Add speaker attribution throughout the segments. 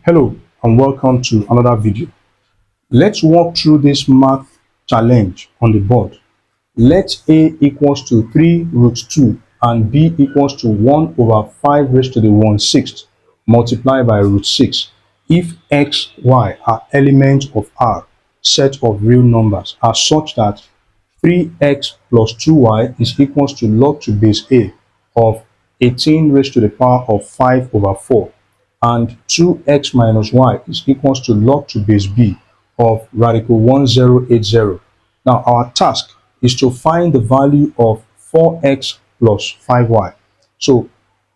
Speaker 1: Hello and welcome to another video. Let's walk through this math challenge on the board. Let A equals to 3 root 2 and B equals to 1 over 5 raised to the 1/6 multiplied by root 6 if x, y are elements of R set of real numbers are such that 3x plus 2y is equals to log2 base A of 18 raised to the power of 5 over 4 and 2x minus y is equals to log2 base B of radical 1080. Now our task is to find the value of 4x plus 5y. So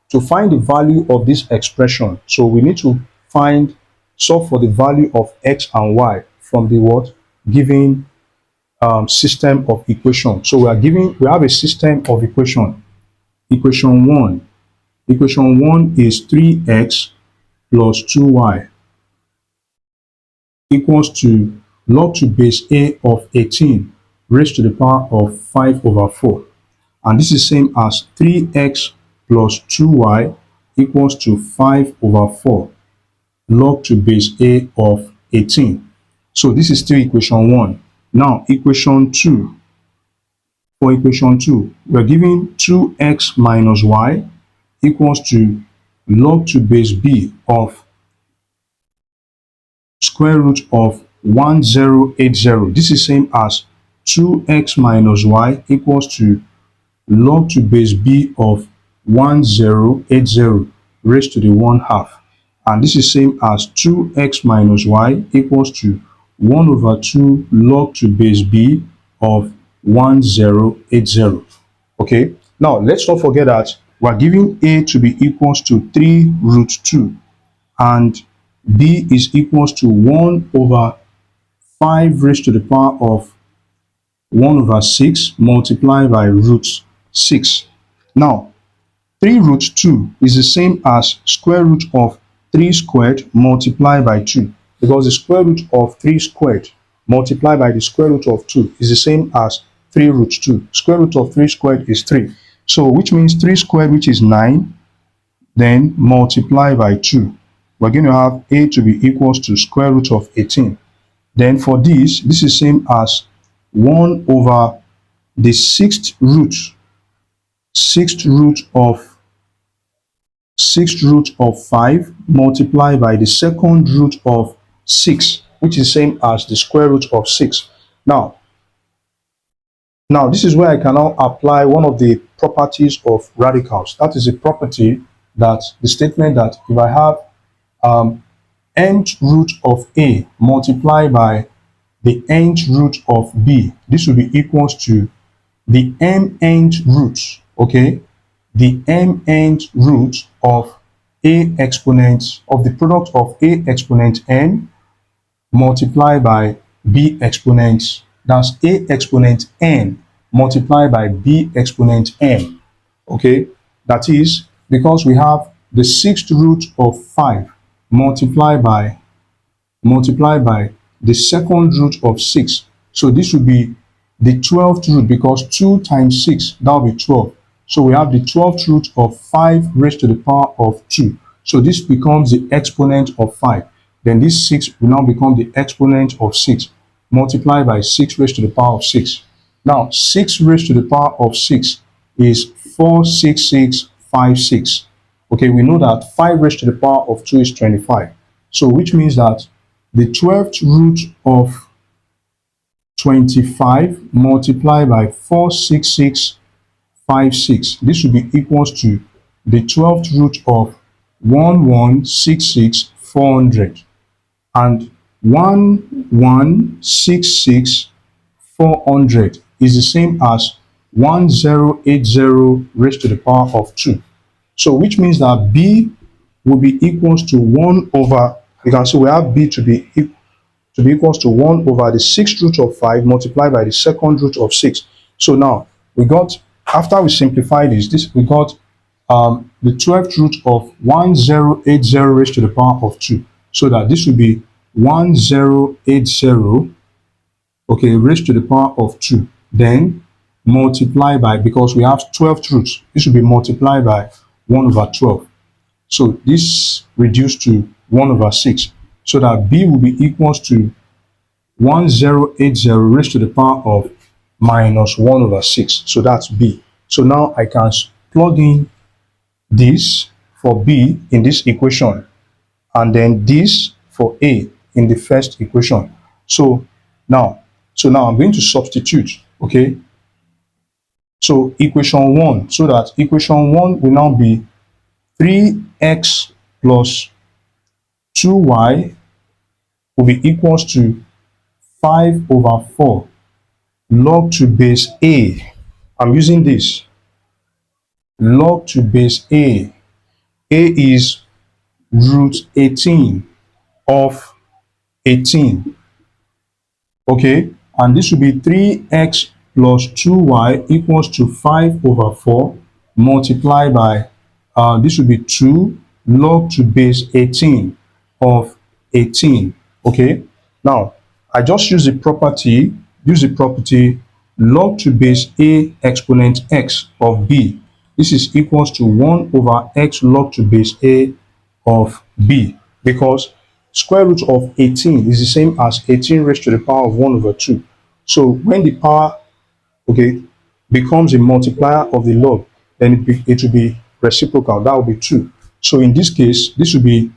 Speaker 1: to find the value of this expression, so we need to solve for the value of x and y from the given system of equation. So we have a system of equation. Equation 1 is 3x plus 2y equals to log2 base A of 18 raised to the power of 5 over 4. And this is same as 3x plus 2y equals to 5 over 4 log2 base A of 18. So this is still equation 1. Now equation 2. For equation 2, we're given 2x minus y equals to log2 base B of square root of 1080. This is same as 2x minus y equals to log2 base B of 1080 raised to the 1/2. And this is same as 2x minus y equals to 1 over 2 log2 base B of 1080. Okay, now let's not forget that we're giving A to be equals to 3 root 2 and B is equals to 1 over 5 raised to the power of 1 over 6 multiplied by root 6. Now 3 root 2 is the same as square root of 3 squared multiplied by 2, because the square root of 3 squared multiplied by the square root of 2 is the same as 3 root 2. Square root of 3 squared is 3. So which means 3 squared, which is 9, then multiply by 2. We're going to have A to be equals to square root of 18. Then for this is same as 1 over the sixth root of 5 multiplied by the second root of 6, which is same as the square root of 6. Now this is where I can now apply one of the properties of radicals. That is a property that the statement that if I have nth root of A multiplied by the nth root of B, this will be equals to the mnth root, okay, the mnth root of A exponent of the product of A exponent n multiplied by B exponent, that's A exponent n multiplied by B exponent m, okay, that is because we have the sixth root of 5 multiplied by the second root of 6. So this would be the 12th root, because 2 times 6, that will be 12. So we have the 12th root of 5 raised to the power of 2. So this becomes the exponent of 5. Then this 6 will now become the exponent of 6 multiplied by 6 raised to the power of 6. Now 6 raised to the power of 6 is 46656. Okay, we know that 5 raised to the power of 2 is 25. So which means that the 12th root of 25 multiplied by 46656, this will be equals to the 12th root of 1166400, and 1166400 is the same as 1080 raised to the power of 2. So which means that B will be equals to 1 over, you can see we have B to be equals to 1 over the sixth root of 5 multiplied by the second root of 6. So now we got, after we simplify this we got the 12th root of 1080 raised to the power of 2. So that this will be 1080, okay, raised to the power of 2. Then multiply by, because we have 12th roots, this will be multiplied by 1 over 12. So this reduced to 1 over 6. So that b will be equals to 1080 raised to the power of minus 1 over 6. So that's b. So now I can plug in this for b in this equation, and then this for a in the first equation. So now I'm going to substitute, okay? So equation 1, so that equation 1 will now be 3x plus 2y will be equals to 5 over 4 log to base a. I'm using this log to base a. A is root 18 of 18, okay? And this will be 3x plus 2y equals to 5 over 4 multiplied by, this will be 2 log to base 18 of 18, okay? Now, I just use the property log to base a exponent x of b. This is equals to 1 over x log to base a of b, because square root of 18 is the same as 18 raised to the power of 1 over 2. So when the power, okay, becomes a multiplier of the log, then it will be reciprocal. That will be 2. So in this case, this will be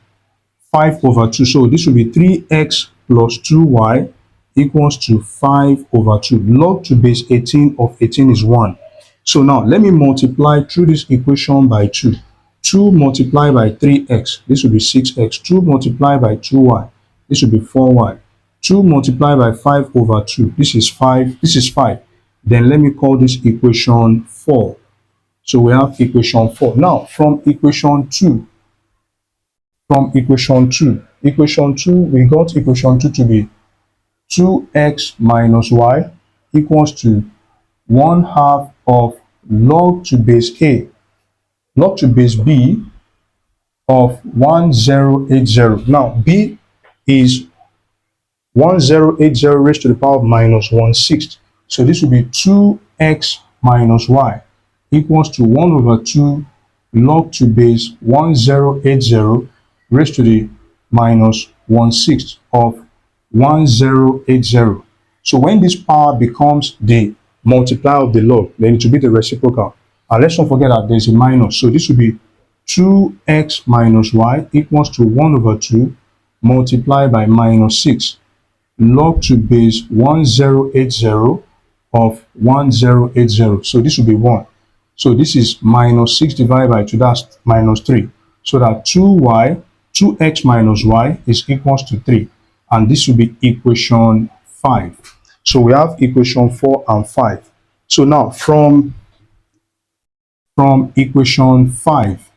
Speaker 1: 5 over 2. So this will be 3x plus 2y equals to 5 over 2. Log to base 18 of 18 is 1. So now let me multiply through this equation by 2. 2 multiplied by 3x, this will be 6x. 2 multiplied by 2y, this will be 4y. 2 multiplied by 5 over 2, this is 5. This is 5. Then let me call this equation 4. So we have equation 4. Now from equation 2, we got equation 2 to be 2x minus y equals to 1/2 of log to base a, log to base b of 1080. Now b is 1080 raised to the power of minus 1/6. So this will be 2x minus y equals to 1 over 2 log to base 1080 raised to the minus 1/6 of 1080. So when this power becomes the multiplier of the log, then it will be the reciprocal. And let's not forget that there's a minus. So this will be 2x minus y equals to 1 over 2 multiplied by minus 6 log to base 1080 of 1080. So this will be 1. So this is minus 6 divided by 2, that's minus 3. So that 2x minus y is equals to 3. And this will be equation 5. So we have equation 4 and 5. So now from equation 5,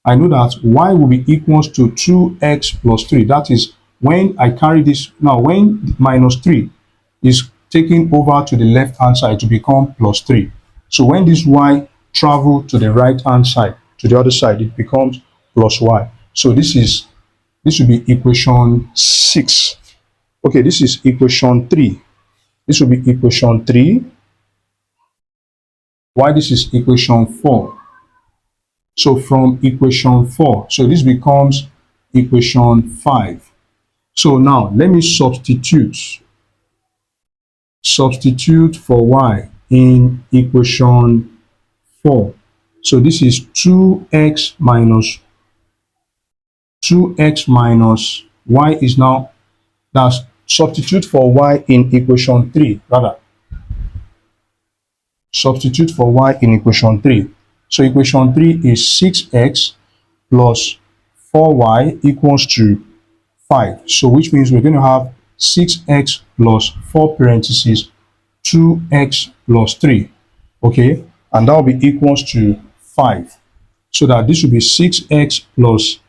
Speaker 1: I know that y will be equals to 2x plus 3. That is when I carry this, now when minus 3 is taken over to the left hand side to become plus 3. So when this y travel to the right hand side, to the other side, it becomes plus y. So this will be equation 6. Okay, this is equation 3. This will be equation 3. Why this is equation 4? So from equation 4, so this becomes equation 5. So now let me substitute for y in equation 4. So this is 2x minus y is now, that's substitute for y in equation 3, rather. Substitute for y in equation 3. So equation 3 is 6x plus 4y equals to 5. So which means we're going to have 6x plus 4 parentheses 2x plus 3. Okay, and that will be equals to 5. So that this will be 6x plus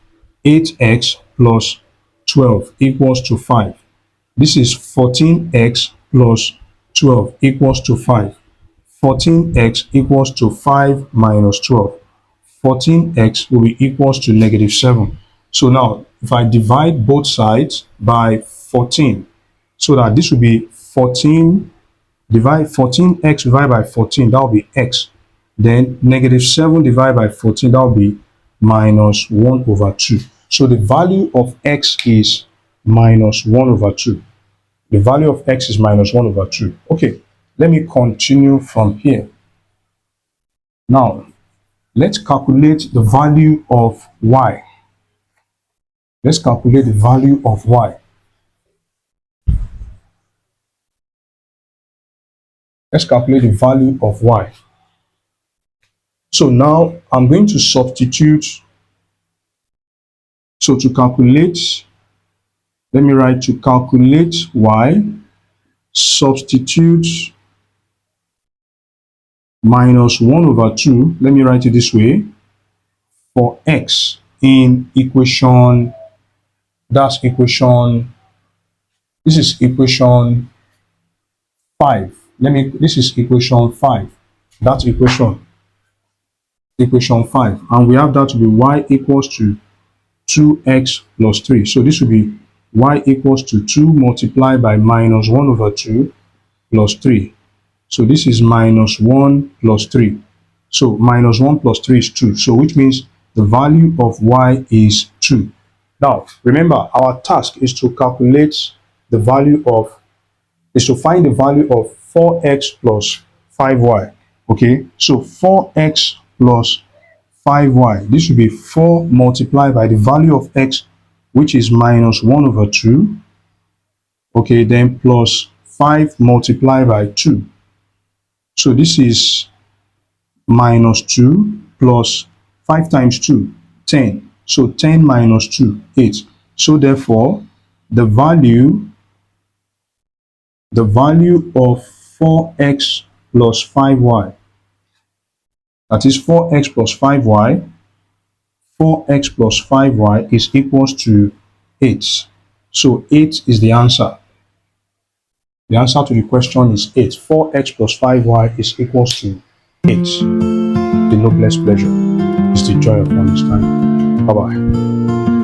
Speaker 1: 8x plus 12 equals to 5. This is 14x plus 12 equals to 5. 14x equals to 5 minus 12. 14x will be equals to negative 7. So now, if I divide both sides by 14, so that this will be 14x divided by 14, that will be x. Then negative 7 divided by 14, that will be minus 1 over 2. So the value of x is minus 1 over 2. The value of x is minus 1 over 2. Okay, let me continue from here. Now, let's calculate the value of y. Let's calculate the value of y. Let's calculate the value of y. So now I'm going to substitute. So to calculate, let me write to calculate y, substitute minus 1 over 2. Let me write it this way. For x in equation, that's equation, this is equation 5. This is equation 5. That's equation 5. And we have that to be y equals to 2x plus 3. So this will be y equals to 2 multiplied by minus 1 over 2 plus 3. So this is minus 1 plus 3. So minus 1 plus 3 is 2. So which means the value of y is 2. Now, remember, our task is to calculate the value of, is to find the value of 4x plus 5y. Okay, so 4x plus 5y. This will be 4 multiplied by the value of x, which is minus 1 over 2. Okay, then plus 5 multiplied by 2. So this is minus 2 plus 5 times 2, 10. So 10 minus 2, 8. So therefore, the value of 4x plus 5y, that is 4x plus 5y, 4x plus 5y is equals to 8. So 8 is the answer. The answer to the question is 8. 4x plus 5y is equals to 8. The noblest pleasure is the joy of understanding. Bye-bye.